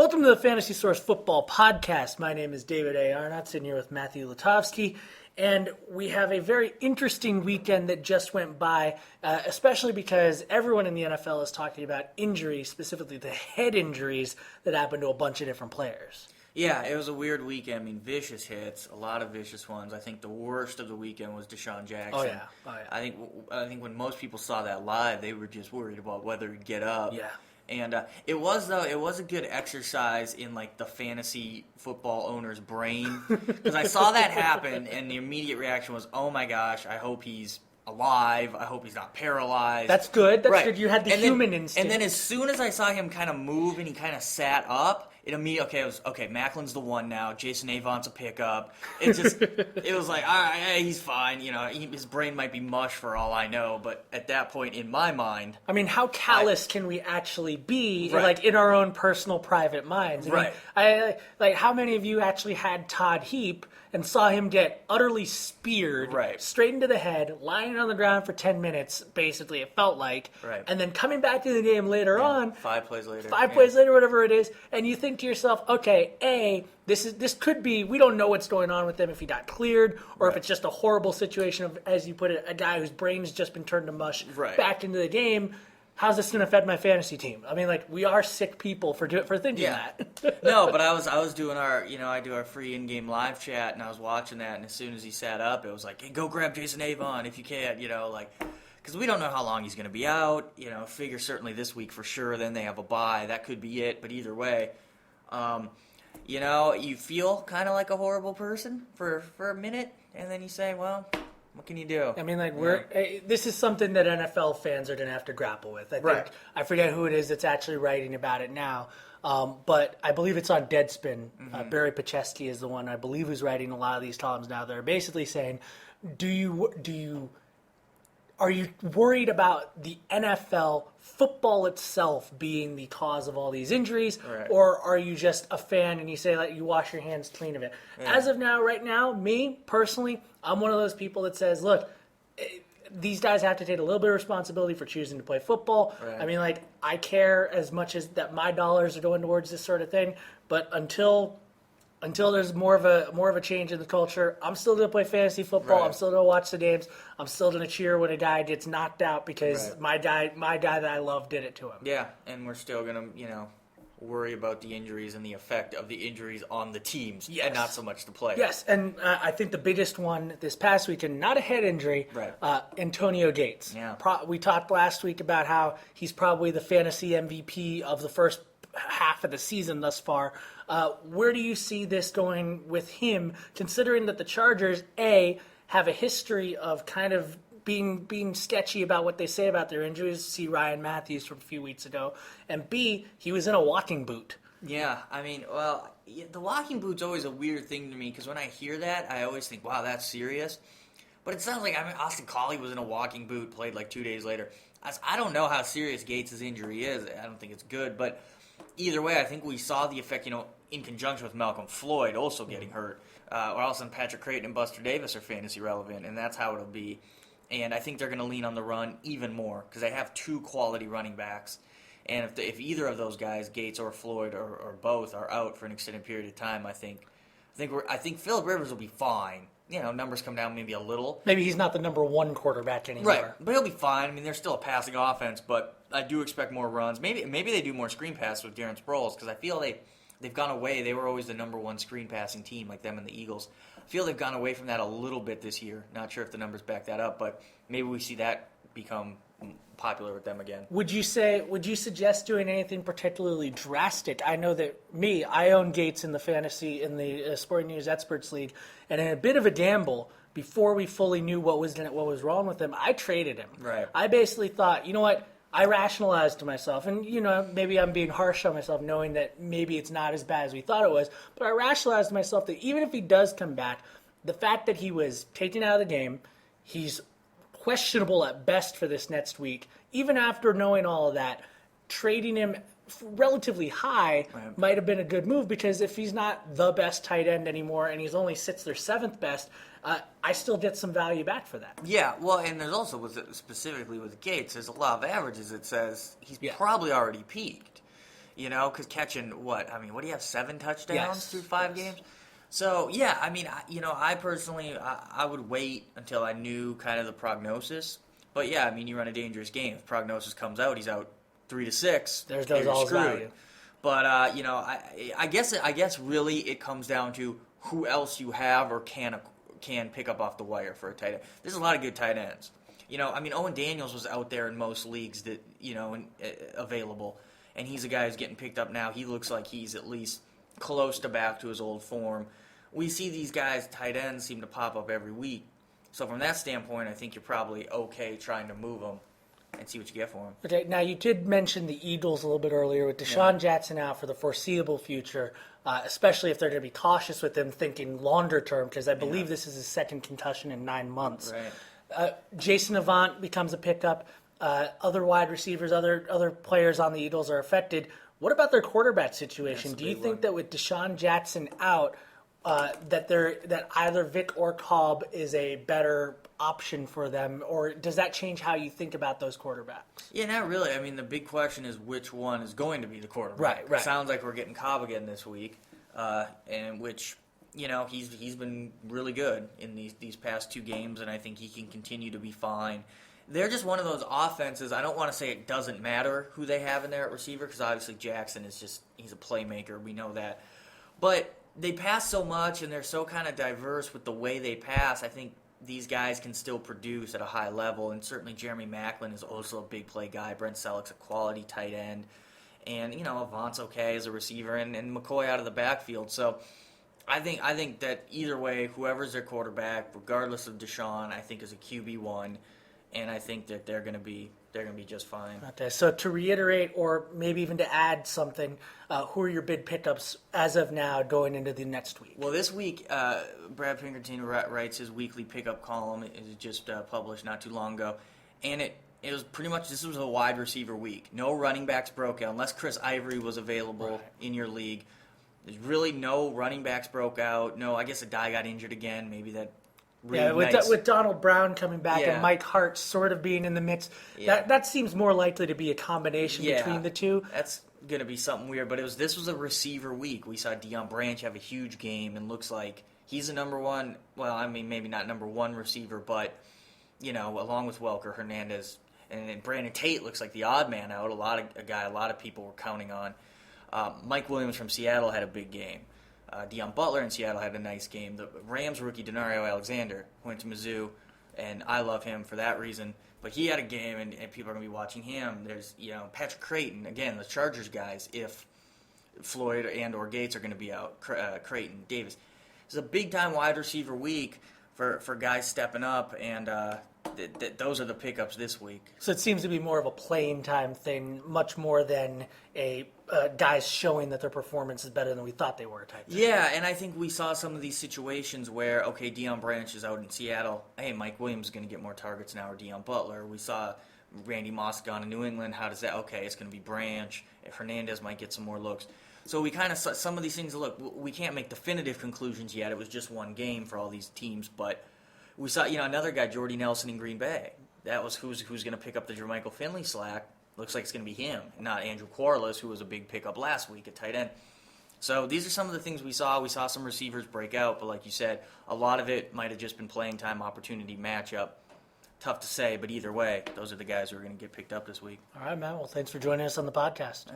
Welcome to the Fantasy Source Football Podcast. My name is David A. Arnott, sitting here with Matthew Lutovsky, and we have a very interesting weekend that just went by, especially because everyone in the NFL is talking about injuries, specifically the head injuries that happened to a bunch of different players. Yeah, it was a weird weekend. I mean, vicious hits, a lot of vicious ones. I think the worst of the weekend was Deshaun Jackson. Oh, yeah. I think when most people saw that live, they were just worried about whether he'd get up. Yeah. And it was a good exercise in like the fantasy football owner's brain, because I saw that happen and the immediate reaction was, oh my gosh, I hope he's alive. I hope he's not paralyzed. That's good. That's right. good. You had the human instinct. And then as soon as I saw him kind of move and he kind of sat up, it immediately, Macklin's the one now. Jason Avon's a pickup. It was like, all right, he's fine. You know, his brain might be mush for all I know. But at that point, in my mind, I mean, how callous can we actually be, right. like in our own personal, private minds? I mean, how many of you actually had Todd Heap and saw him get utterly speared, right. straight into the head, lying on the ground for 10 minutes, basically, it felt like, right. and then coming back to the game later on, 5 plays later, whatever it is, and you think to yourself, okay, this could be, we don't know what's going on with him, if he got cleared, or if it's just a horrible situation of, as you put it, a guy whose brain's just been turned to mush back into the game. How's this going to affect my fantasy team? I mean, like, we are sick people for thinking that. No, but I was doing I do our free in-game live chat, and I was watching that, and as soon as he sat up, it was like, hey, go grab Jason Avon if you can, because we don't know how long he's going to be out. Figure certainly this week for sure. Then they have a bye. That could be it. But either way, you feel kind of like a horrible person for a minute, and then you say, well, what can you do? I mean, this is something that NFL fans are going to have to grapple with. I forget who it is that's actually writing about it now, but I believe it's on Deadspin. Mm-hmm. Barry Pacheski is the one I believe who's writing a lot of these columns now. They're basically saying, are you worried about the NFL football itself being the cause of all these injuries, or are you just a fan and you say like you wash your hands clean of it? Yeah. As of now, right now, me personally, I'm one of those people that says, look, these guys have to take a little bit of responsibility for choosing to play football. Right. I mean, like, I care as much as that my dollars are going towards this sort of thing, but until there's more of a change in the culture, I'm still going to play fantasy football. Right. I'm still going to watch the games. I'm still going to cheer when a guy gets knocked out because my guy that I love did it to him. Yeah, and we're still going to, worry about the injuries and the effect of the injuries on the teams, and not so much the players. Yes, and I think the biggest one this past weekend, not a head injury, Antonio Gates. Yeah. We talked last week about how he's probably the fantasy MVP of the first half of the season thus far. Where do you see this going with him, considering that the Chargers, A, have a history of kind of being sketchy about what they say about their injuries? See Ryan Matthews from a few weeks ago. And B, he was in a walking boot. Yeah, I mean, the walking boot's always a weird thing to me, because when I hear that, I always think, wow, that's serious. But it sounds like, Austin Collie was in a walking boot, played like 2 days later. I don't know how serious Gates' injury is. I don't think it's good, but either way, I think we saw the effect, in conjunction with Malcolm Floyd also getting hurt. Or all of a sudden Patrick Creighton and Buster Davis are fantasy relevant, and that's how it'll be. And I think they're going to lean on the run even more, because they have 2 quality running backs. And if either of those guys, Gates or Floyd or both, are out for an extended period of time, I think Phillip Rivers will be fine. Numbers come down maybe a little. Maybe he's not the number 1 quarterback anymore. Right, but he'll be fine. I mean, they're still a passing offense, but I do expect more runs. Maybe they do more screen passes with Darren Sproles, because I feel they've gone away. They were always the number 1 screen passing team, like them and the Eagles. I feel they've gone away from that a little bit this year. Not sure if the numbers back that up, but maybe we see that become popular with them again. Would you suggest doing anything particularly drastic? I know that I own Gates in the Sporting News Experts League, and in a bit of a gamble, before we fully knew what was wrong with him, I traded him. Right. I basically thought, you know what? I rationalized to myself, and maybe I'm being harsh on myself, knowing that maybe it's not as bad as we thought it was, but I rationalized to myself that even if he does come back, the fact that he was taken out of the game, he's questionable at best for this next week, even after knowing all of that, trading him relatively high might have been a good move, because if he's not the best tight end anymore and he's only sits their 7th best, I still get some value back for that. Yeah, well, and there's also, specifically with Gates, there's a lot of averages that says he's probably already peaked. because catching what do you have, 7 touchdowns Yes, through 5 games? So yeah, I mean, I personally I would wait until I knew kind of the prognosis. But yeah, I mean, you run a dangerous game. If prognosis comes out, he's out 3 to 6. There's you're all screwed. value. But I guess really it comes down to who else you have or can pick up off the wire for a tight end. There's a lot of good tight ends. I mean, Owen Daniels was out there in most leagues that available, and he's a guy who's getting picked up now. He looks like he's at least close to back to his old form. We see these guys, tight ends, seem to pop up every week. So from that standpoint, I think you're probably okay trying to move them and see what you get for them. Okay, now you did mention the Eagles a little bit earlier with Deshaun Jackson out for the foreseeable future, especially if they're going to be cautious with him thinking longer term, because I believe this is his second concussion in 9 months. Right. Jason Avant becomes a pickup. Other wide receivers, other players on the Eagles are affected. What about their quarterback situation? Do you think that with Deshaun Jackson out, that either Vic or Cobb is a better option for them, or does that change how you think about those quarterbacks? Yeah, not really. I mean, the big question is which one is going to be the quarterback. Right. It sounds like we're getting Cobb again this week, and which he's been really good in these past 2 games, and I think he can continue to be fine. They're just one of those offenses. I don't want to say it doesn't matter who they have in there at receiver, because obviously Jackson he's a playmaker. We know that, but they pass so much, and they're so kind of diverse with the way they pass. I think these guys can still produce at a high level, and certainly Jeremy Maclin is also a big play guy. Brent Selleck's a quality tight end, and Avant's okay as a receiver, and McCoy out of the backfield. So I think that either way, whoever's their quarterback, regardless of Deshaun, I think is a QB1, and I think that they're going to be just fine. Okay, so to reiterate, or maybe even to add something, who are your big pickups as of now going into the next week? Well, this week, Brad Pinkerton writes his weekly pickup column. It was just published not too long ago, and it was pretty much, this was a wide receiver week. No running backs broke out, unless Chris Ivory was available in your league. There's really no running backs broke out. No, I guess a guy got injured again. Maybe that. With Donald Brown coming back and Mike Hart sort of being in the mix, that seems more likely to be a combination between the two. That's going to be something weird, but this was a receiver week. We saw Deion Branch have a huge game, and looks like he's a number one. Well, I mean, maybe not number one receiver, but along with Welker, Hernandez, and then Brandon Tate looks like the odd man out. A lot of people were counting on. Mike Williams from Seattle had a big game. Deion Butler in Seattle had a nice game. The Rams rookie Denario Alexander went to Mizzou, and I love him for that reason. But he had a game, and people are going to be watching him. There's Patrick Creighton, again, the Chargers guys, if Floyd and or Gates are going to be out, Creighton, Davis. It's a big-time wide receiver week for guys stepping up, and those are the pickups this week. So it seems to be more of a playing time thing, much more than a guys showing that their performance is better than we thought they were type thing. Yeah, and I think we saw some of these situations where, okay, Deion Branch is out in Seattle. Hey, Mike Williams is going to get more targets now, or Deion Butler. We saw Randy Moss gone to New England. How does that? Okay, it's going to be Branch. Hernandez might get some more looks. So we kind of saw some of these things. Look, we can't make definitive conclusions yet. It was just one game for all these teams, but we saw another guy, Jordy Nelson in Green Bay. That was who's going to pick up the Jermichael Finley slack. Looks like it's going to be him, not Andrew Quarles, who was a big pickup last week at tight end. So these are some of the things we saw. We saw some receivers break out, but like you said, a lot of it might have just been playing time, opportunity, matchup. Tough to say, but either way, those are the guys who are going to get picked up this week. All right, Matt. Well, thanks for joining us on the podcast. Yeah.